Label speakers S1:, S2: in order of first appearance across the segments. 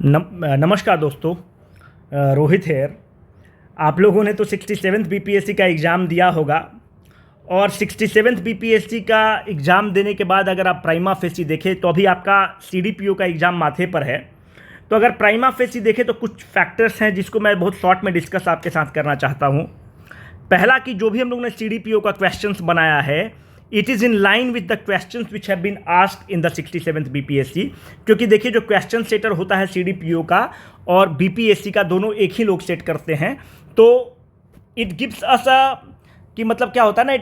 S1: नमस्कार दोस्तों। रोहित हेयर। आप लोगों ने तो 67th बीपीएससी का एग्ज़ाम दिया होगा और 67th बीपीएससी का एग्ज़ाम देने के बाद अगर आप प्राइमा फेसी देखें तो अभी आपका सीडीपीओ का एग्ज़ाम माथे पर है। तो अगर प्राइमा फेसी देखें तो कुछ फैक्टर्स हैं जिसको मैं बहुत शॉर्ट में डिस्कस आपके साथ करना चाहता हूँ। पहला कि जो भी हम लोगों ने सीडीपीओ का क्वेश्चंस बनाया है it is in line with the questions which have been asked in the 67th BPSC. क्योंकि देखिए जो क्वेश्चन सेटर होता है सीडीपीओ का और बीपीएससी का दोनों एक ही लोग सेट करते हैं। तो इट गिव्स अस अ कि मतलब क्या होता है ना,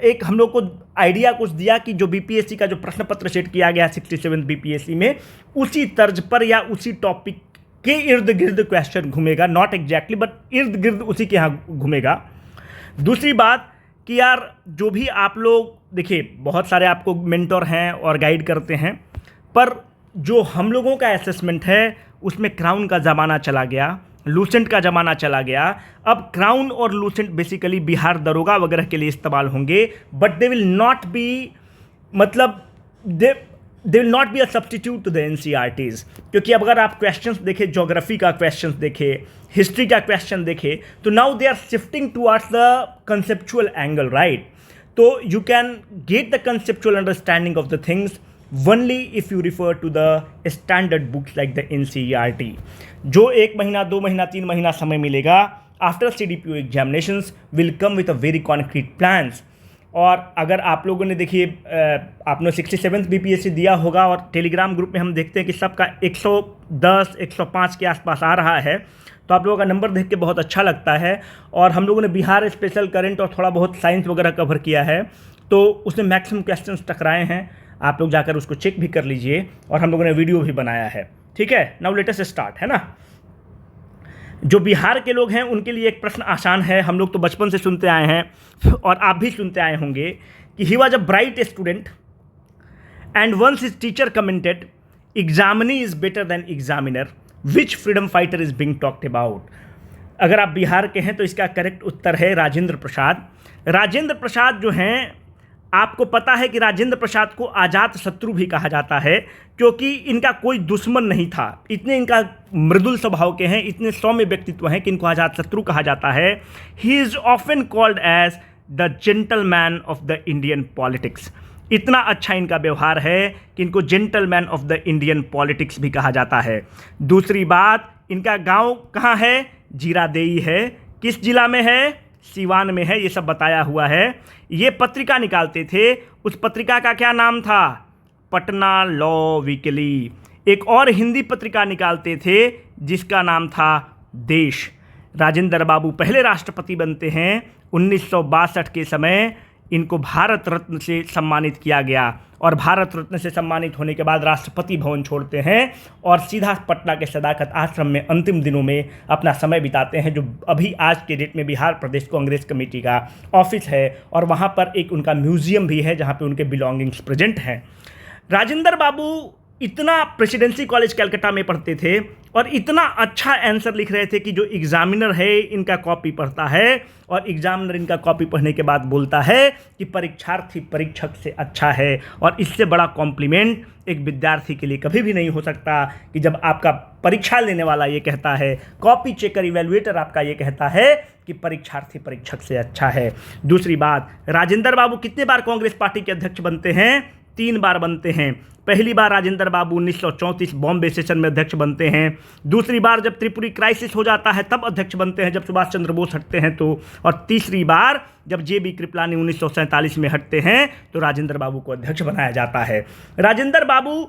S1: एक हम लोग को आइडिया कुछ दिया कि जो बीपीएससी का जो प्रश्न पत्र सेट किया गया 67th बीपीएससी में उसी तर्ज पर या उसी टॉपिक के इर्द गिर्द क्वेश्चन घूमेगा। नॉट एग्जैक्टली बट इर्द गिर्द उसी के यहाँ घूमेगा। दूसरी बात कि यार जो भी आप लोग देखिए बहुत सारे आपको मेंटर हैं और गाइड करते हैं, पर जो हम लोगों का असेसमेंट है उसमें क्राउन का ज़माना चला गया, लूसेंट का ज़माना चला गया। अब क्राउन और लूसेंट बेसिकली बिहार दरोगा वगैरह के लिए इस्तेमाल होंगे, but they will not be मतलब they will not be a substitute to the NCERTs. क्योंकि अब अगर आप क्वेश्चंस देखें, ज्योग्राफी का क्वेश्चंस देखें, हिस्ट्री का क्वेश्चन देखें, तो now they are shifting towards the conceptual angle, right. तो you can get the conceptual understanding of the things only if you refer to the standard books like the NCERT। जो 1 महीना 2 महीना 3 महीना समय मिलेगा after CDPO examinations will come with a very concrete plans. और अगर आप लोगों ने देखिए आपने 67th बीपीएससी दिया होगा और टेलीग्राम ग्रुप में हम देखते हैं कि सबका 110 105 के आसपास आ रहा है, तो आप लोगों का नंबर देख के बहुत अच्छा लगता है। और हम लोगों ने बिहार स्पेशल करंट और थोड़ा बहुत साइंस वगैरह कवर किया है, तो उसमें मैक्सिमम क्वेश्चंस टकराए हैं। आप लोग जाकर उसको चेक भी कर लीजिए और हम लोगों ने वीडियो भी बनाया है, ठीक है। नाउ लेट अस स्टार्ट, है ना। जो बिहार के लोग हैं उनके लिए एक प्रश्न आसान है, हम लोग तो बचपन से सुनते आए हैं और आप भी सुनते आए होंगे कि he was a bright student and once his teacher commented examinee is better than examiner, which freedom fighter is being talked about. अगर आप बिहार के हैं तो इसका करेक्ट उत्तर है राजेंद्र प्रसाद। राजेंद्र प्रसाद जो हैं, आपको पता है कि राजेंद्र प्रसाद को अजात शत्रु भी कहा जाता है क्योंकि इनका कोई दुश्मन नहीं था। इतने इनका मृदुल स्वभाव के हैं, इतने सौम्य व्यक्तित्व हैं कि इनको अजात शत्रु कहा जाता है। He is often called as the gentleman of the Indian politics. इतना अच्छा इनका व्यवहार है कि इनको gentleman of the Indian politics भी कहा जाता है। दूसरी बात, इनका गांव कहाँ है? जीरादेई है। किस जिला में है? सीवान में है। ये सब बताया हुआ है। ये पत्रिका निकालते थे, उस पत्रिका का क्या नाम था? Patna law weekly. एक और हिंदी पत्रिका निकालते थे जिसका नाम था देश। राजेंद्र बाबू पहले राष्ट्रपति बनते हैं 1962 के समय। इनको भारत रत्न से सम्मानित किया गया और भारत रत्न से सम्मानित होने के बाद राष्ट्रपति भवन छोड़ते हैं और सीधा पटना के सदाकत आश्रम में अंतिम दिनों में अपना समय बिताते हैं, जो अभी आज के डेट में बिहार प्रदेश कांग्रेस कमेटी का ऑफिस है। और वहाँ पर एक उनका म्यूजियम भी है जहाँ पे उनके बिलोंगिंग्स प्रेजेंट हैं। राजेंद्र बाबू इतना प्रेसिडेंसी कॉलेज कलकत्ता में पढ़ते थे और इतना अच्छा आंसर लिख रहे थे कि जो एग्जामिनर है इनका कॉपी पढ़ता है और एग्जामिनर इनका कॉपी पढ़ने के बाद बोलता है कि परीक्षार्थी परीक्षक से अच्छा है। और इससे बड़ा कॉम्प्लीमेंट एक विद्यार्थी के लिए कभी भी नहीं हो सकता कि जब आपका परीक्षा लेने वाला ये कहता है, कॉपी चेकर इवेल्युएटर आपका ये कहता है कि परीक्षार्थी परीक्षक से अच्छा है। दूसरी बात, राजेंद्र बाबू कितने बार कांग्रेस पार्टी के अध्यक्ष बनते हैं? 3 बार बनते हैं। पहली बार राजेंद्र बाबू 1934 बॉम्बे सेशन में अध्यक्ष बनते हैं। दूसरी बार जब त्रिपुरी क्राइसिस हो जाता है तब अध्यक्ष बनते हैं, जब सुभाष चंद्र बोस हटते हैं तो। और तीसरी बार जब JB कृपलानी 1947 में हटते हैं तो राजेंद्र बाबू को अध्यक्ष बनाया जाता है। राजेंद्र बाबू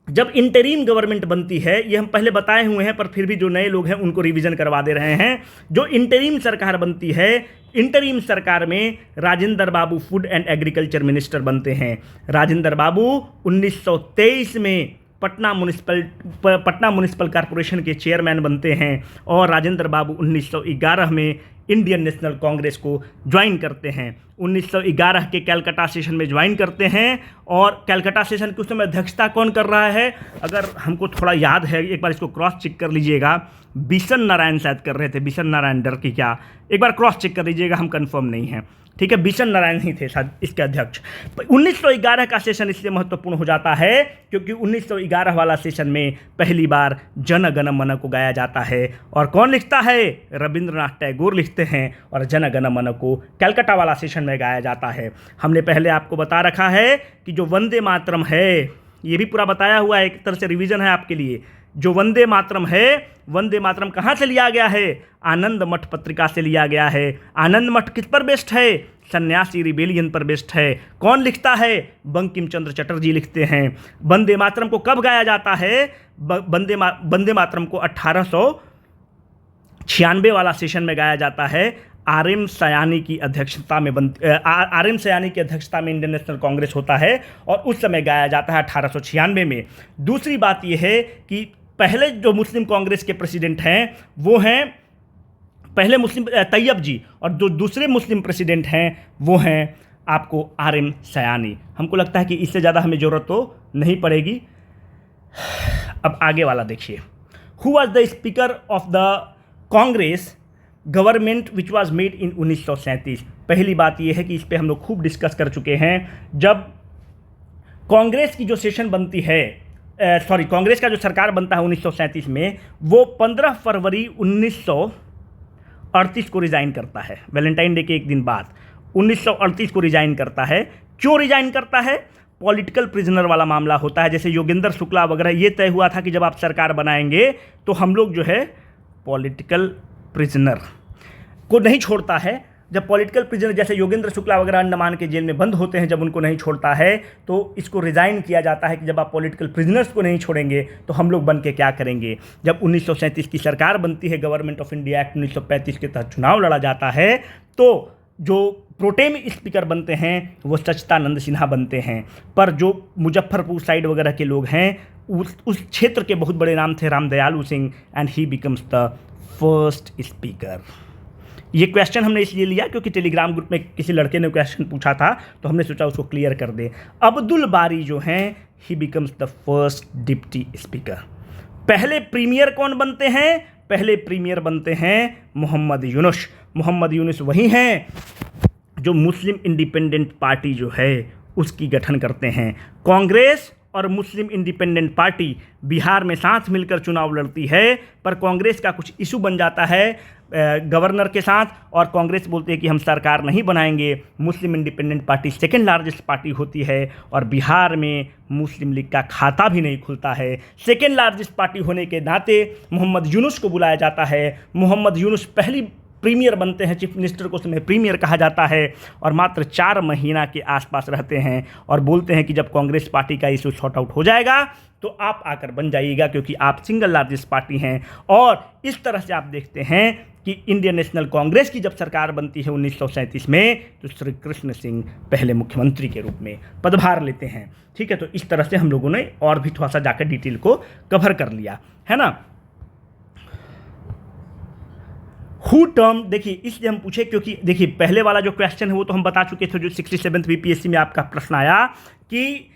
S1: जब इंटरिम गवर्नमेंट बनती है, ये हम पहले बताए हुए हैं पर फिर भी जो नए लोग हैं उनको रिवीजन करवा दे रहे हैं। जो इंटरिम सरकार बनती है, इंटरिम सरकार में राजेंद्र बाबू फूड एंड एग्रीकल्चर मिनिस्टर बनते हैं। राजेंद्र बाबू 1923 में पटना म्युनिसिपल कॉरपोरेशन के चेयरमैन बनते हैं और राजेंद्र बाबू 1911 में इंडियन नेशनल कांग्रेस को ज्वाइन करते हैं। 1911 के कैलकाटा सेशन में ज्वाइन करते हैं। और कैलकाटा सेशन की उस समय अध्यक्षता कौन कर रहा है, अगर हमको थोड़ा याद है, एक बार इसको क्रॉस चेक कर लीजिएगा, बिशन नारायण शायद कर रहे थे, बिशन नारायण डर की क्या, एक बार क्रॉस चेक कर लीजिएगा, हम कंफर्म नहीं हैं, ठीक है, बिशन नारायण ही थे शायद इसके अध्यक्ष। 1911 का सेशन इसलिए महत्वपूर्ण हो जाता है क्योंकि 1911 वाला सेशन में पहली बार जन गण मन को गाया जाता है। और कौन लिखता है, रविंद्रनाथ टैगोर लिखते हैं, और जन गण मन को कैलकाटा वाला सेशन में गाया जाता है। हमने पहले आपको बता रखा है कि जो वंदे मातरम है, ये भी पूरा बताया हुआ है, एक तरह से रिवीजन है आपके लिए। जो वंदे मातरम है, वंदे मातरम कहाँ से लिया गया है, आनंद मठ पत्रिका से लिया गया है। आनंद मठ किस पर बेस्ड है, सन्यासी रिबेलियन पर बेस्ड है। कौन लिखता है, बंकिम चंद्र चटर्जी लिखते हैं। वंदे मातरम को कब गाया जाता है, वंदे मातरम को 1896 वाला सेशन में गाया जाता है। आर.एम. सयानी की अध्यक्षता में आर.एम. सयानी की अध्यक्षता में इंडियन नेशनल कांग्रेस होता है और उस समय गाया जाता है 1896 में। दूसरी बात यह है कि पहले जो मुस्लिम कांग्रेस के प्रेसिडेंट हैं वो हैं पहले मुस्लिम तैयब जी, और जो दूसरे मुस्लिम प्रेसिडेंट हैं वो हैं आपको आर.एम. सयानी। हमको लगता है कि इससे ज़्यादा हमें ज़रूरत तो नहीं पड़ेगी। अब आगे वाला देखिए, who was the speaker of the Congress government which was made in 1937। पहली बात यह है कि इस पर हम लोग खूब डिस्कस कर चुके हैं। जब कांग्रेस की जो सेशन बनती है, कांग्रेस का जो सरकार बनता है 1937 में, वो 15 फरवरी 1938 को रिज़ाइन करता है, वैलेंटाइन डे के एक दिन बाद 1938 को रिज़ाइन करता है। क्यों रिज़ाइन करता है, पॉलिटिकल प्रिजनर वाला मामला होता है। जैसे योगेंद्र शुक्ला वगैरह, ये तय हुआ था कि जब आप सरकार बनाएंगे तो हम लोग जो है पॉलिटिकल प्रिजनर को नहीं छोड़ता है। जब पॉलिटिकल प्रिजनर जैसे योगेंद्र शुक्ला वगैरह अंडमान के जेल में बंद होते हैं, जब उनको नहीं छोड़ता है तो इसको रिज़ाइन किया जाता है कि जब आप पॉलिटिकल प्रिजनर्स को नहीं छोड़ेंगे तो हम लोग बन के क्या करेंगे। जब 1937 की सरकार बनती है, गवर्नमेंट ऑफ इंडिया एक्ट 1935 के तहत चुनाव लड़ा जाता है, तो जो प्रोटेम स्पीकर बनते हैं वो सच्चिदानंद सिन्हा बनते हैं। पर जो मुजफ्फरपुर साइड वगैरह के लोग हैं, उस क्षेत्र के बहुत बड़े नाम थे Ramdayalu Singh, and he becomes the first speaker. ये क्वेश्चन हमने इसलिए लिया क्योंकि टेलीग्राम ग्रुप में किसी लड़के ने क्वेश्चन पूछा था, तो हमने सोचा उसको क्लियर कर दे। अब्दुल बारी जो हैं, ही becomes the first deputy speaker. पहले प्रीमियर कौन बनते हैं, पहले प्रीमियर बनते हैं मोहम्मद यूनुस। मोहम्मद यूनुस वही हैं जो मुस्लिम इंडिपेंडेंट पार्टी जो है उसकी गठन करते हैं। कांग्रेस और मुस्लिम इंडिपेंडेंट पार्टी बिहार में साथ मिलकर चुनाव लड़ती है, पर कांग्रेस का कुछ इशू बन जाता है गवर्नर के साथ, और कांग्रेस बोलते हैं कि हम सरकार नहीं बनाएंगे। Muslim independent party second largest party होती है और बिहार में मुस्लिम लीग का खाता भी नहीं खुलता है। सेकेंड लार्जेस्ट पार्टी होने के नाते मोहम्मद यूनुस को बुलाया जाता है। मोहम्मद यूनुस पहली प्रीमियर बनते हैं, चीफ मिनिस्टर को उसमें प्रीमियर कहा जाता है, और मात्र 4 महीना के आसपास रहते हैं और बोलते हैं कि जब कांग्रेस पार्टी का इशू सॉर्ट आउट हो जाएगा तो आप आकर बन जाइएगा, क्योंकि आप सिंगल लार्जेस्ट पार्टी हैं। और इस तरह से आप देखते हैं कि इंडियन नेशनल कांग्रेस की जब सरकार बनती है 1937 में, तो श्री कृष्ण सिंह पहले मुख्यमंत्री के रूप में पदभार लेते हैं। ठीक है, तो इस तरह से हम लोगों ने और भी थोड़ा सा जाकर डिटेल को कवर कर लिया है ना। हु टर्म, देखिए इसलिए हम पूछे क्योंकि देखिए पहले वाला जो क्वेश्चन है वो तो हम बता चुके थे, जो 67th बीपीएससी में आपका प्रश्न आया कि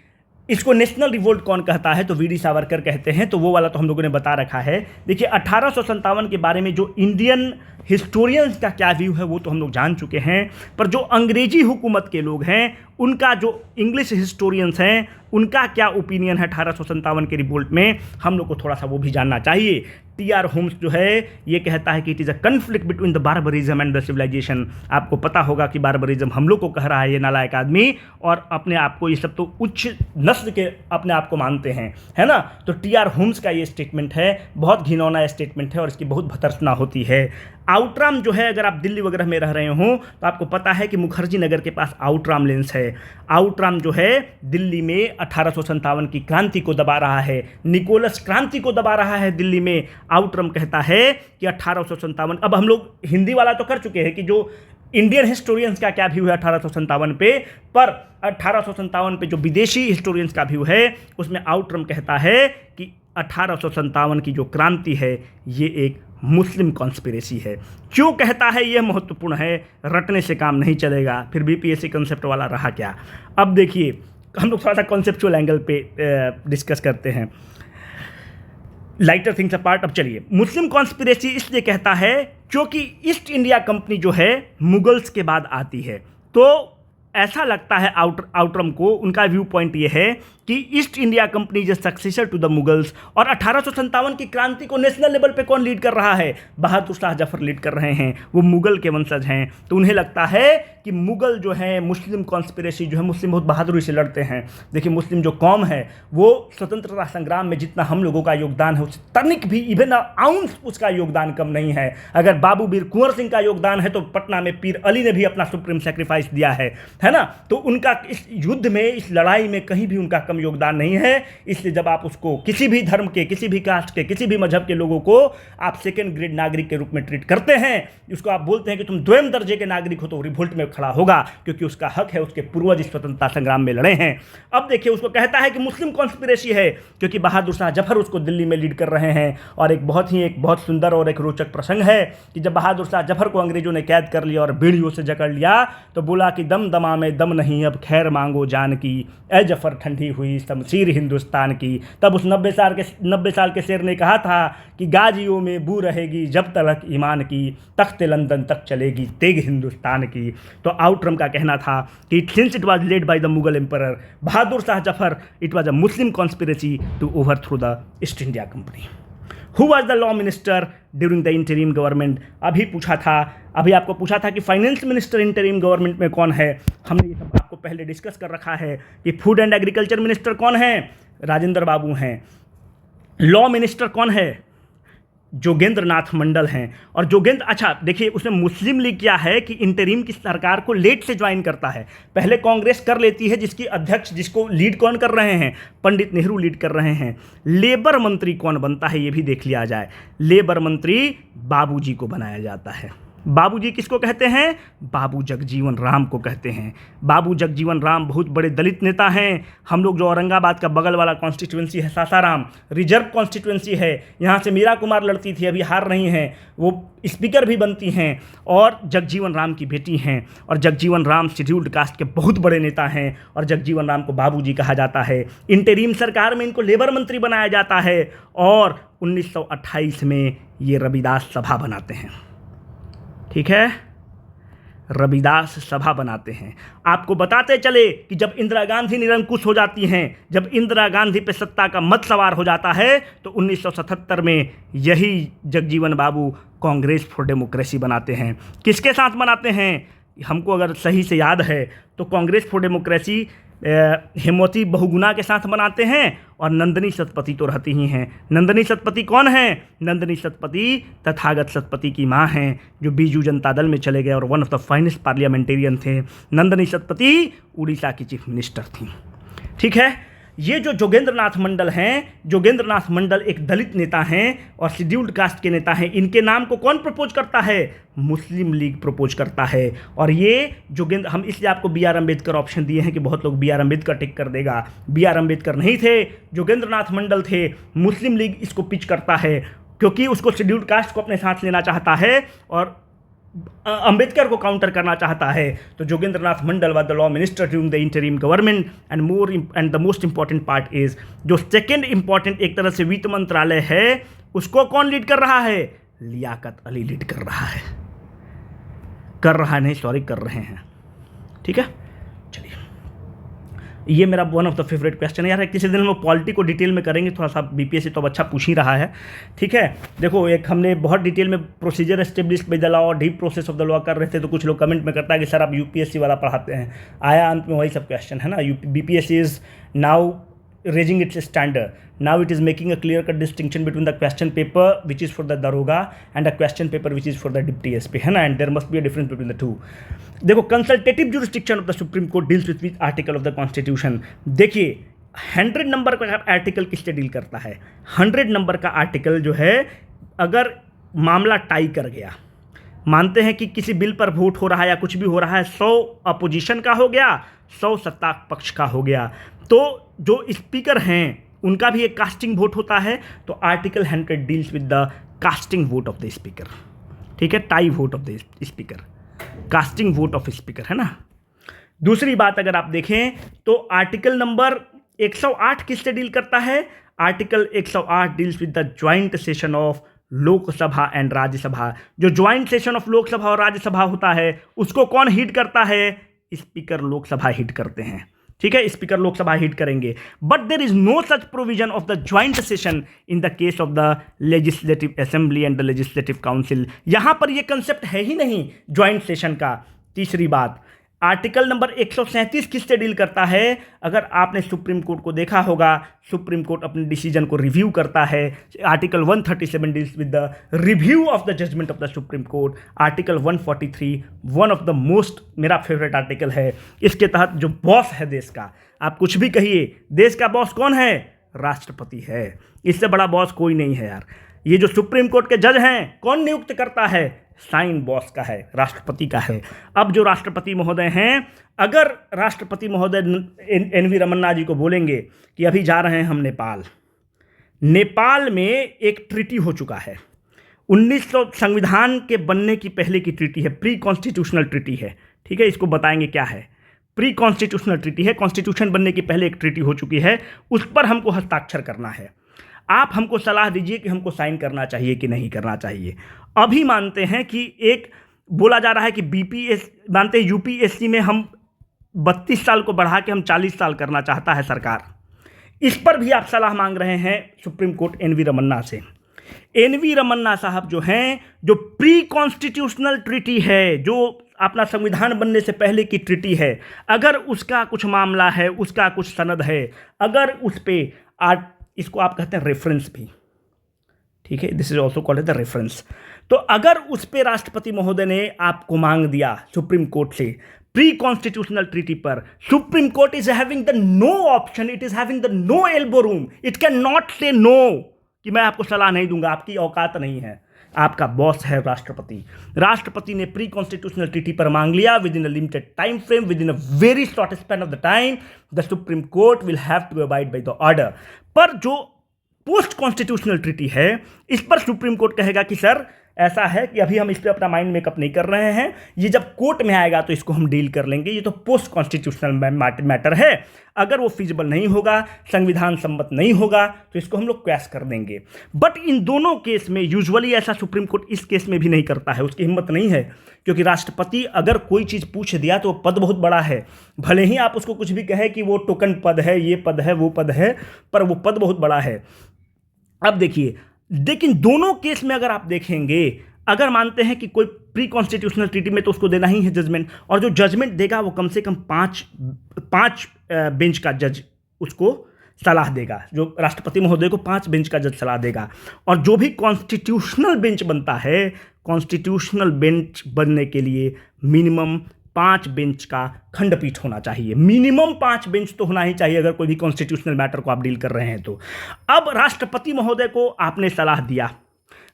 S1: इसको नेशनल रिवोल्ट कौन कहता है, तो वीडी सावरकर कहते हैं, तो वो वाला तो हम लोगों ने बता रखा है। देखिए 1857 के बारे में जो इंडियन हिस्टोरियंस का क्या व्यू है वो तो हम लोग जान चुके हैं, पर जो अंग्रेजी हुकूमत के लोग हैं उनका, जो इंग्लिश हिस्टोरियंस हैं, उनका क्या ओपिनियन है 1857 के रिवोल्ट में, हम लोग को थोड़ा सा वो भी जानना चाहिए। टी.आर. होम्स जो है ये कहता है कि it is a conflict between the barbarism and the civilization. आपको पता होगा कि बार्बरिज्म हम लोग को कह रहा है ये नालायक आदमी, और अपने आप को ये सब तो उच्च नस्ल के अपने आप को मानते हैं, है ना। तो टी.आर. होम्स का ये स्टेटमेंट है, बहुत घिनौना स्टेटमेंट है और इसकी बहुत भर्त्सना होती है। आउटराम जो है, अगर आप दिल्ली वगैरह में रह रहे हो तो आपको पता है कि मुखर्जी नगर के पास आउटराम लेंस है। आउटराम जो है दिल्ली में 1857 की क्रांति को दबा रहा है, निकोलस क्रांति को दबा रहा है दिल्ली में। आउटराम कहता है कि 1857, अब हम लोग हिंदी वाला तो कर चुके हैं कि जो इंडियन हिस्टोरियंस का क्या व्यू है 1857 पे, पर 1857 पे जो विदेशी हिस्टोरियंस का व्यू है उसमें आउटराम कहता है कि 1857 की जो क्रांति है ये एक मुस्लिम कॉन्स्पिरेसी है। क्यों कहता है ये महत्वपूर्ण है, रटने से काम नहीं चलेगा, फिर बीपीएससी कंसेप्ट वाला रहा क्या। अब देखिए हम लोग थोड़ा सा कॉन्सेप्चुअल एंगल पे डिस्कस करते हैं, लाइटर थिंग्स अपार्ट। अब चलिए, मुस्लिम कॉन्स्पिरेसी इसलिए कहता है क्योंकि ईस्ट इंडिया कंपनी जो है मुगल्स के बाद आती है, तो ऐसा लगता है आउटरम को, उनका व्यू पॉइंट ये है कि East India Company is successor to the Mughals. और 1857 की क्रांति को नेशनल लेवल पे कौन लीड कर रहा है, बहादुर शाह जफर लीड कर रहे हैं, वो मुगल के वंशज हैं। तो उन्हें लगता है कि मुगल जो है, मुस्लिम कॉन्स्पिरेसी जो है, मुस्लिम बहुत बहादुरी से लड़ते हैं। देखिए मुस्लिम जो कौम है वो स्वतंत्रता संग्राम में जितना हम लोगों का योगदान है, उससे तनिक भी इवन आउंस उसका योगदान कम नहीं है। अगर बाबू वीर कुंवर सिंह का योगदान है तो पटना में पीर अली ने भी अपना सुप्रीम सेक्रीफाइस दिया है ना। तो उनका इस युद्ध में, इस लड़ाई में कहीं भी उनका कम योगदान नहीं है। इसलिए जब आप उसको किसी भी धर्म के, किसी भी कास्ट के, किसी भी मजहब के लोगों को आप सेकेंड ग्रेड नागरिक के रूप में ट्रीट करते हैं, उसको आप बोलते हैं कि तुम द्वितीय दर्जे के नागरिक हो, तो रिवोल्ट में खड़ा होगा, क्योंकि उसका हक है, उसके पूर्वज स्वतंत्रता संग्राम में लड़े हैं। अब देखिए उसको कहता है कि मुस्लिम कॉन्स्पिरेसी है क्योंकि बहादुर शाह जफर उसको दिल्ली में लीड कर रहे हैं। और एक बहुत सुंदर और एक रोचक प्रसंग है कि जब बहादुर शाह जफर को अंग्रेजों ने कैद कर लिया और बीड़ियों से जकड़ लिया, तो बोला कि दम दमा में दम नहीं, अब खैर मांगो जान की, ए जफर ठंडी हुई शमशीर हिंदुस्तान की। तब उस 90 साल के शेर ने कहा था कि गाजियों में बू रहेगी जब तलक ईमान की, तख्त लंदन तक चलेगी तेग हिंदुस्तान की। तो आउटरम का कहना था कि since it was led by the Mughal emperor Bahadur Shah Zafar, it was a Muslim conspiracy to overthrow the East India Company. Who was the law minister during the interim government, अभी आपको पूछा था कि फाइनेंस मिनिस्टर इंटरिम गवर्नमेंट में कौन है। हमने ये सब आपको पहले डिस्कस कर रखा है कि फूड एंड एग्रीकल्चर मिनिस्टर कौन है, राजेंद्र बाबू हैं। लॉ मिनिस्टर कौन है, जोगेंद्र नाथ मंडल हैं। और अच्छा देखिए उसमें मुस्लिम लीग क्या है कि इंटरिम की सरकार को लेट से ज्वाइन करता है। पहले कांग्रेस कर लेती है, जिसकी अध्यक्ष, जिसको लीड कौन कर रहे हैं, पंडित नेहरू लीड कर रहे हैं। लेबर मंत्री कौन बनता है ये भी देख लिया जाए। लेबर मंत्री बाबूजी को बनाया जाता है। बाबूजी किसको कहते हैं, बाबू जगजीवन राम को कहते हैं। बाबू जगजीवन राम बहुत बड़े दलित नेता हैं। हम लोग जो औरंगाबाद का बगल वाला कॉन्स्टिट्यूंसी है सासाराम, रिजर्व कॉन्स्टिट्यूंसी है, यहाँ से मीरा कुमार लड़ती थी, अभी हार रही हैं, वो स्पीकर भी बनती हैं और जगजीवन राम की बेटी हैं। और जगजीवन राम शेड्यूल्ड कास्ट के बहुत बड़े नेता हैं और जगजीवन राम को बाबूजी कहा जाता है। इंटरिम सरकार में इनको लेबर मंत्री बनाया जाता है और 1928 में ये रविदास सभा बनाते हैं। ठीक है, रविदास सभा बनाते हैं। आपको बताते चले कि जब इंदिरा गांधी निरंकुश हो जाती हैं, जब इंदिरा गांधी पे सत्ता का मत सवार हो जाता है, तो 1977 में यही जगजीवन बाबू कांग्रेस फॉर डेमोक्रेसी बनाते हैं। किसके साथ बनाते हैं, हमको अगर सही से याद है तो कांग्रेस फॉर डेमोक्रेसी हेमवती बहुगुणा के साथ बनाते हैं और नंदिनी सतपथी तो रहती ही हैं। नंदिनी सतपथी कौन है, नंदिनी सतपथी तथागत सतपथी की माँ हैं, जो बीजू जनता दल में चले गए और one of the finest parliamentarian थे। नंदिनी सतपथी उड़ीसा की चीफ मिनिस्टर थी। ठीक है, ये जो जोगेंद्र नाथ मंडल हैं, जोगेंद्र नाथ मंडल एक दलित नेता हैं और शेड्यूल्ड कास्ट के नेता हैं। इनके नाम को कौन प्रपोज करता है, मुस्लिम लीग प्रपोज करता है। और ये जोगेंद्र, हम इसलिए आपको बी आर अम्बेडकर ऑप्शन दिए हैं कि बहुत लोग बी आर अम्बेडकर टिक कर देगा। बी आर अम्बेडकर नहीं थे, जोगेंद्र नाथ मंडल थे। मुस्लिम लीग इसको पिच करता है क्योंकि उसको शेड्यूल्ड कास्ट को अपने साथ लेना चाहता है और अंबेडकर को काउंटर करना चाहता है। तो Jogendra Nath Mandal was the law minister during the interim government and the most important part is, जो सेकेंड इंपॉर्टेंट एक तरह से वित्त मंत्रालय है, उसको कौन लीड कर रहा है, लियाकत अली लीड कर रहा है। कर रहे हैं। ठीक है, चलिए, ये मेरा one of the favourite question है यार। किसी दिन हम पॉलिटी को डिटेल में करेंगे, थोड़ा सा बीपीएससी तो अब अच्छा पूछ ही रहा है। ठीक है, देखो एक हमने बहुत डिटेल में procedure establish by the law, deep process of the law कर रहे थे, तो कुछ लोग कमेंट में करता है कि सर आप यूपीएससी वाला पढ़ाते हैं। आया अंत में वही सब क्वेश्चन है ना। BPSC is now raising its standard. Now it is making a clear-cut distinction between the question paper which is for the daroga and a question paper which is for the deputy SP, है ना, and there must be a difference between the two. देखो, consultative jurisdiction of the Supreme court deals with article of the constitution. देखिए 100 number का article किससे deal करता है, 100 number का article जो है, अगर मामला टाई कर गया, मानते हैं कि किसी बिल पर वोट हो रहा है या कुछ भी हो रहा है, 100 अपोजिशन का हो गया, 100 सत्ता पक्ष का हो गया, तो जो स्पीकर हैं उनका भी एक कास्टिंग वोट होता है। तो article 100 deals with the casting vote of the speaker, ठीक है, tie vote of the speaker, casting vote of speaker, है ना। दूसरी बात अगर आप देखें तो आर्टिकल नंबर 108 किससे डील करता है? Article 108 deals with the joint session of Lok Sabha and Rajya Sabha. जो ज्वाइंट सेशन ऑफ लोकसभा और राज्यसभा होता है उसको कौन हीड करता है? स्पीकर लोकसभा हीड करते हैं, ठीक है, स्पीकर लोकसभा हीड करेंगे। But there is no such provision of the joint session in the case of the legislative assembly and the legislative council. यहां पर यह कंसेप्ट है ही नहीं ज्वाइंट सेशन का। तीसरी बात, आर्टिकल नंबर 137 किससे डील करता है? अगर आपने सुप्रीम कोर्ट को देखा होगा, सुप्रीम कोर्ट अपने डिसीजन को रिव्यू करता है। Article 137 deals with the review of the judgement of the Supreme Court. Article 143 one of the most, मेरा फेवरेट आर्टिकल है। इसके तहत जो बॉस है देश का, आप कुछ भी कहिए, देश का बॉस कौन है? राष्ट्रपति है। इससे बड़ा बॉस कोई नहीं है यार। ये जो सुप्रीम कोर्ट के जज हैं कौन नियुक्त करता है? साइन बॉस का है, राष्ट्रपति का है। अब जो राष्ट्रपति महोदय हैं, अगर राष्ट्रपति महोदय एन.वी. रमन्ना जी को बोलेंगे कि अभी जा रहे हैं हम नेपाल, नेपाल में एक ट्रीटी हो चुका है, 1900 संविधान के बनने की पहले की ट्रीटी है, प्री कॉन्स्टिट्यूशनल ट्रीटी है, ठीक है, इसको बताएंगे क्या है। प्री कॉन्स्टिट्यूशनल ट्रीटी है, कॉन्स्टिट्यूशन बनने की पहले एक ट्रीटी हो चुकी है, उस पर हमको हस्ताक्षर करना है। आप हमको सलाह दीजिए कि हमको साइन करना चाहिए कि नहीं करना चाहिए। अभी मानते हैं कि एक बोला जा रहा है कि मानते हैं यूपीएससी में हम 32 साल को बढ़ा के हम 40 साल करना चाहता है सरकार। इस पर भी आप सलाह मांग रहे हैं सुप्रीम कोर्ट एन.वी. रमन्ना से। एन.वी. रमन्ना साहब जो हैं, जो प्री कॉन्स्टिट्यूशनल ट्रीटी है, जो अपना संविधान बनने से पहले की ट्रीटी है, अगर उसका कुछ मामला है, उसका कुछ सनद है, अगर उस पर इसको आप कहते हैं रेफरेंस भी, ठीक है, this is also called the reference. तो अगर उस पर राष्ट्रपति महोदय ने आपको मांग दिया सुप्रीम कोर्ट से प्री कॉन्स्टिट्यूशनल ट्रीटी पर, Supreme Court is having the no option, it is having the no elbow room, it can not say no कि मैं आपको सलाह नहीं दूंगा, आपकी औकात नहीं है। आपका बॉस है राष्ट्रपति। राष्ट्रपति ने प्री कॉन्स्टिट्यूशनल ट्रीटी पर मांग लिया, within a limited time frame, within a very short span of the time, the Supreme Court will have to abide by the order. पर जो पोस्ट कॉन्स्टिट्यूशनल ट्रीटी है, इस पर Supreme court कहेगा कि सर ऐसा है कि अभी हम इस पर अपना माइंड मेकअप नहीं कर रहे हैं, ये जब कोर्ट में आएगा तो इसको हम डील कर लेंगे, ये तो पोस्ट कॉन्स्टिट्यूशनल मैटर है, अगर वो फिजिबल नहीं होगा, संविधान सम्मत नहीं होगा, तो इसको हम लोग क्वैश कर देंगे। बट इन दोनों केस में यूजुअली ऐसा सुप्रीम कोर्ट इस केस में भी नहीं करता है, उसकी हिम्मत नहीं है, क्योंकि राष्ट्रपति अगर कोई चीज़ पूछ दिया तो वो पद बहुत बड़ा है, भले ही आप उसको कुछ भी कहें कि वो टोकन पद है, ये पद है, वो पद है, पर वो पद बहुत बड़ा है। अब देखिए, लेकिन दोनों केस में अगर आप देखेंगे, अगर मानते हैं कि कोई प्री कॉन्स्टिट्यूशनल ट्रीटी में, तो उसको देना ही है जजमेंट, और जो जजमेंट देगा वो कम से कम पाँच बेंच का जज उसको सलाह देगा। जो राष्ट्रपति महोदय को 5 बेंच का जज सलाह देगा। और जो भी कॉन्स्टिट्यूशनल बेंच बनता है, कॉन्स्टिट्यूशनल बेंच बनने के लिए मिनिमम 5 बेंच का खंडपीठ होना चाहिए। मिनिमम 5 बेंच तो होना ही चाहिए अगर कोई भी कॉन्स्टिट्यूशनल मैटर को आप डील कर रहे हैं तो। अब राष्ट्रपति महोदय को आपने सलाह दिया,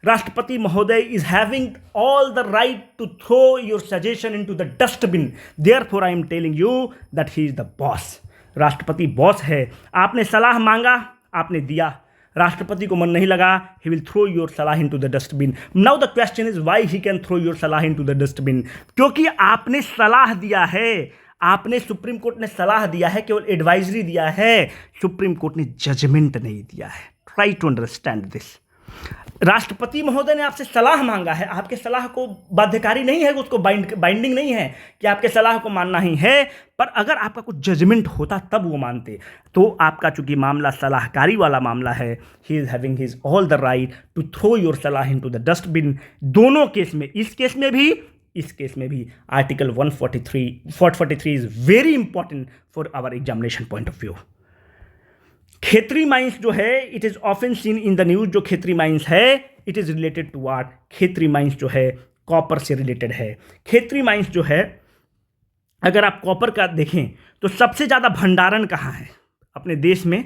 S1: राष्ट्रपति महोदय is having all the right to throw your suggestion into the dustbin, therefore I am telling you that he is the boss. राष्ट्रपति बॉस है। आपने सलाह मांगा, आपने दिया, राष्ट्रपति को मन नहीं लगा, ही विल थ्रो योर सलाह into the dustbin. Now the question is why he can throw your सलाह इनटू द डस्टबिन? क्योंकि आपने सलाह दिया है, आपने, सुप्रीम कोर्ट ने सलाह दिया है, केवल एडवाइजरी दिया है, सुप्रीम कोर्ट ने जजमेंट नहीं दिया है। Try to understand this. राष्ट्रपति महोदय ने आपसे सलाह मांगा है, आपके सलाह को बाध्यकारी नहीं है, उसको बाइंडिंग नहीं है कि आपके सलाह को मानना ही है, पर अगर आपका कुछ जजमेंट होता तब वो मानते। तो आपका चूंकि मामला सलाहकारी वाला मामला है, he is having his all the right to throw your सलाह इनटू द डस्टबिन। दोनों केस में, इस केस में भी, इस केस में भी, article 143 is very important for our examination point of view. Khetri mines जो है, it is often seen in the news. जो खेतरी माइंस है, it is related to what? Khetri mines जो है कॉपर से रिलेटेड है। खेतरी माइंस जो है, अगर आप कॉपर का देखें तो सबसे ज़्यादा भंडारण कहाँ है अपने देश में?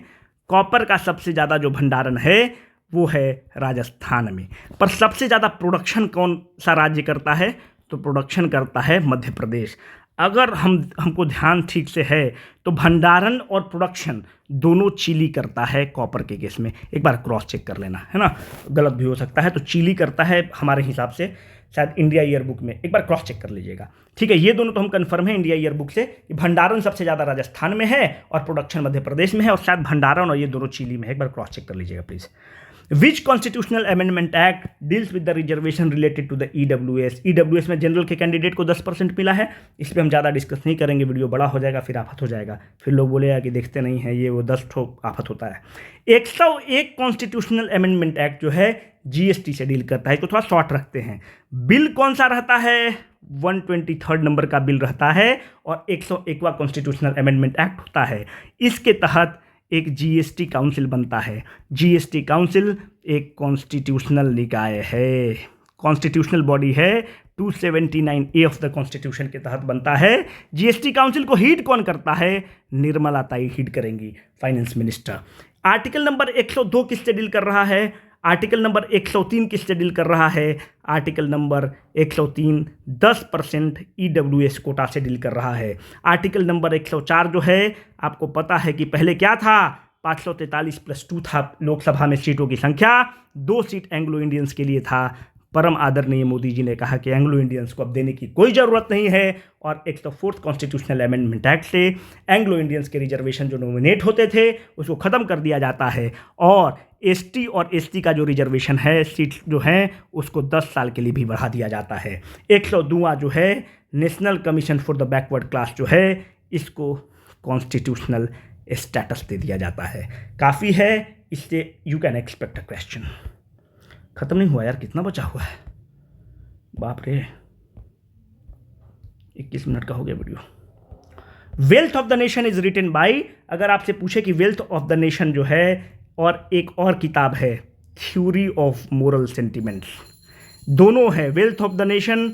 S1: कॉपर का सबसे ज़्यादा जो भंडारण है वो है राजस्थान में। पर सबसे ज़्यादा प्रोडक्शन कौन सा राज्य करता है? तो प्रोडक्शन करता है मध्य प्रदेश। अगर हमको ध्यान ठीक से है तो भंडारण और प्रोडक्शन दोनों चिली करता है कॉपर के केस में। एक बार क्रॉस चेक कर लेना, है ना, गलत भी हो सकता है। तो चिली करता है हमारे हिसाब से शायद इंडिया ईयर बुक में, एक बार क्रॉस चेक कर लीजिएगा। ठीक है, ये दोनों तो हम कंफर्म है इंडिया ईयर बुक से कि भंडारण सबसे ज़्यादा राजस्थान में है और प्रोडक्शन मध्य प्रदेश में है, और शायद भंडारण और ये दोनों चिली में है। एक बार क्रॉस चेक कर लीजिएगा please. Which constitutional amendment act deals with the reservation related to the EWS. EWS में जनरल के कैंडिडेट को 10% मिला है, इस पर हम ज़्यादा डिस्कस नहीं करेंगे, वीडियो बड़ा हो जाएगा, फिर आफत हो जाएगा, फिर लोग बोलेगा कि देखते नहीं है, ये वो 10 ठो आफत होता है। 101 कॉन्स्टिट्यूशनल अमेंडमेंट एक्ट जो है जीएसटी से डील करता है, इसको थोड़ा शॉर्ट रखते हैं। बिल कौन सा रहता है? 123 नंबर का बिल रहता है और 101वां कॉन्स्टिट्यूशनल अमेंडमेंट एक्ट होता है। इसके तहत एक जीएसटी काउंसिल बनता है। जीएसटी काउंसिल एक कॉन्स्टिट्यूशनल निकाय है, कॉन्स्टिट्यूशनल बॉडी है, 279A ऑफ द कॉन्स्टिट्यूशन के तहत बनता है। जीएसटी काउंसिल को हीड कौन करता है? निर्मला ताई हीड करेंगी, फाइनेंस मिनिस्टर। आर्टिकल नंबर 102 किससे डील कर रहा है? आर्टिकल नंबर 103 किससे डील कर रहा है? आर्टिकल नंबर 103 10% ईडब्ल्यूएस कोटा से डील कर रहा है। आर्टिकल नंबर 104 जो है, आपको पता है कि पहले क्या था? 543+2 था लोकसभा में सीटों की संख्या, 2 सीट एंग्लो इंडियंस के लिए था। परम आदरणीय मोदी जी ने कहा कि एंग्लो इंडियंस को अब देने की कोई ज़रूरत नहीं है, और 104 कॉन्स्टिट्यूशनल अमेंडमेंट एक्ट से एंग्लो इंडियंस के रिजर्वेशन जो नॉमिनेट होते थे उसको ख़त्म कर दिया जाता है, और एसटी और एसटी का जो रिजर्वेशन है, सीट जो हैं, उसको 10 साल के लिए भी बढ़ा दिया जाता है। 102वां जो है national commission for the backward class जो है, इसको कॉन्स्टिट्यूशनल स्टेटस दे दिया जाता है। काफ़ी है, इससे you can expect a question. ख़त्म नहीं हुआ यार, कितना बचा हुआ है, बाप रे, 21 मिनट का हो गया video. Wealth of the nation is written by, अगर आपसे पूछे कि वेल्थ ऑफ द नेशन जो है, और एक और किताब है थ्योरी ऑफ मोरल सेंटिमेंट्स, दोनों है, wealth of the nation,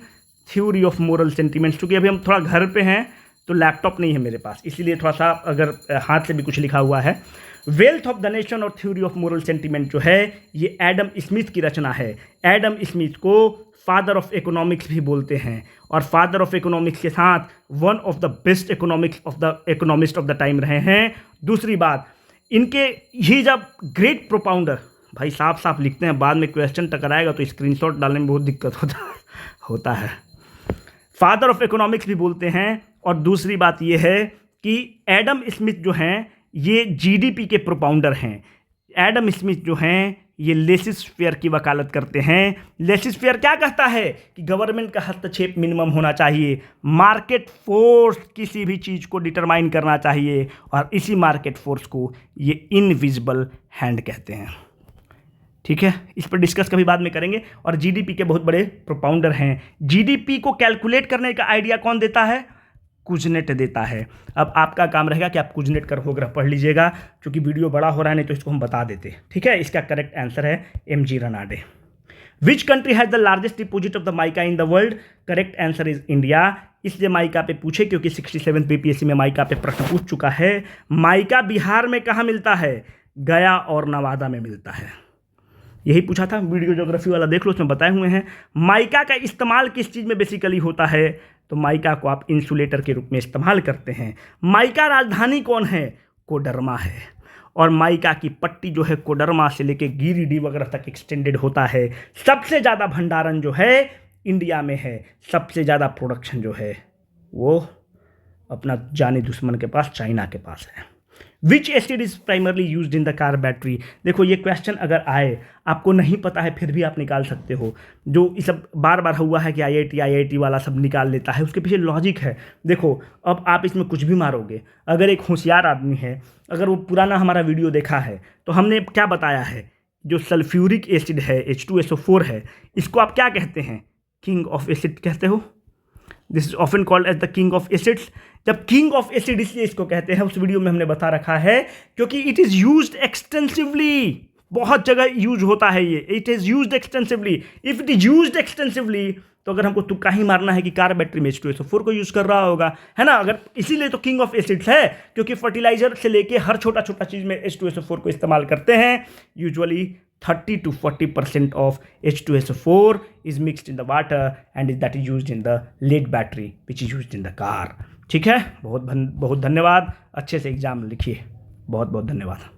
S1: theory of moral sentiments. क्योंकि अभी हम थोड़ा घर पे हैं तो लैपटॉप नहीं है मेरे पास, इसीलिए थोड़ा सा अगर हाथ से भी कुछ लिखा हुआ है। वेल्थ ऑफ द नेशन और थ्योरी ऑफ मोरल सेंटिमेंट जो है, ये एडम स्मिथ की रचना है। एडम स्मिथ को फादर ऑफ इकोनॉमिक्स भी बोलते हैं, और फादर ऑफ इकोनॉमिक्स के साथ one of the best economist of the time रहे हैं। दूसरी बात, इनके ही जब ग्रेट प्रोपाउंडर, भाई साफ साफ लिखते हैं, बाद में क्वेश्चन टकराएगा तो स्क्रीनशॉट डालने में बहुत दिक्कत होता है। फादर ऑफ इकोनॉमिक्स भी बोलते हैं। और दूसरी बात ये है कि एडम स्मिथ जो हैं, ये जीडीपी के प्रोपाउंडर हैं। एडम स्मिथ जो हैं, ये लेसिस फेयर की वकालत करते हैं। लेसिस फेयर क्या कहता है कि गवर्नमेंट का हस्तक्षेप मिनिमम होना चाहिए, मार्केट फोर्स किसी भी चीज़ को डिटरमाइन करना चाहिए, और इसी मार्केट फोर्स को ये इनविजिबल हैंड कहते हैं। ठीक है, इस पर डिस्कस कभी बाद में करेंगे। और जीडीपी के बहुत बड़े प्रोपाउंडर हैं। जीडीपी को कैलकुलेट करने का आइडिया कौन देता है? कुजनेट देता है। अब आपका काम रहेगा कि आप कुजनेट का होग्राफ पढ़ लीजिएगा, क्योंकि वीडियो बड़ा हो रहा है, नहीं तो इसको हम बता देते। ठीक है, इसका करेक्ट आंसर है MG Ranade. Which country has the largest deposit of the mica in the world? Correct answer is India. इसलिए माइका पे पूछे क्योंकि 67 बीपीएससी में माइका पे प्रश्न पूछ चुका है। माइका बिहार में कहाँ मिलता है? गया और नवादा में मिलता है। यही पूछा था, वीडियो ज्योग्राफी वाला देख लो, उसमें बताए हुए हैं। माइका का इस्तेमाल किस चीज़ में बेसिकली होता है? तो माइका को आप इंसुलेटर के रूप में इस्तेमाल करते हैं। माइका राजधानी कौन है? कोडरमा है। और माइका की पट्टी जो है कोडरमा से लेके गिरिडीह वगैरह तक एक्सटेंडेड होता है। सबसे ज़्यादा भंडारण जो है इंडिया में है, सबसे ज़्यादा प्रोडक्शन जो है वो अपना जाने दुश्मन के पास, चाइना के पास है। विच acid is primarily used in the car battery? देखो, ये क्वेश्चन अगर आए, आपको नहीं पता है फिर भी आप निकाल सकते हो। जो ये सब बार बार हुआ है कि IIT वाला सब निकाल लेता है, उसके पीछे लॉजिक है। देखो, अब आप इसमें कुछ भी मारोगे, अगर एक होशियार आदमी है, अगर वो पुराना हमारा वीडियो देखा है, तो हमने क्या बताया है, जो सल्फ्यूरिक एसिड है, H2SO4 है, इसको आप क्या कहते हैं? किंग ऑफ एसिड कहते हो। This is often called as the king of acids. जब किंग ऑफ एसिड इसलिए इसको कहते हैं, उस वीडियो में हमने बता रखा है, क्योंकि इट इज़ यूज्ड एक्सटेंसिवली, बहुत जगह यूज होता है ये। It is used extensively. If it is used extensively, तो अगर हमको तुक्का ही मारना है कि कार बैटरी में H2SO4 को यूज़ कर रहा होगा, है ना। अगर इसीलिए तो किंग ऑफ एसिड्स है, क्योंकि फर्टिलाइजर से लेके हर छोटा छोटा चीज़ में H2SO4 को इस्तेमाल करते हैं। Usually 30 to 40% of H2SO4 is mixed in the water and that is used in the lead battery which is used in the car. ठीक है, बहुत बहुत धन्यवाद, अच्छे से एग्जाम लिखिए, बहुत बहुत धन्यवाद।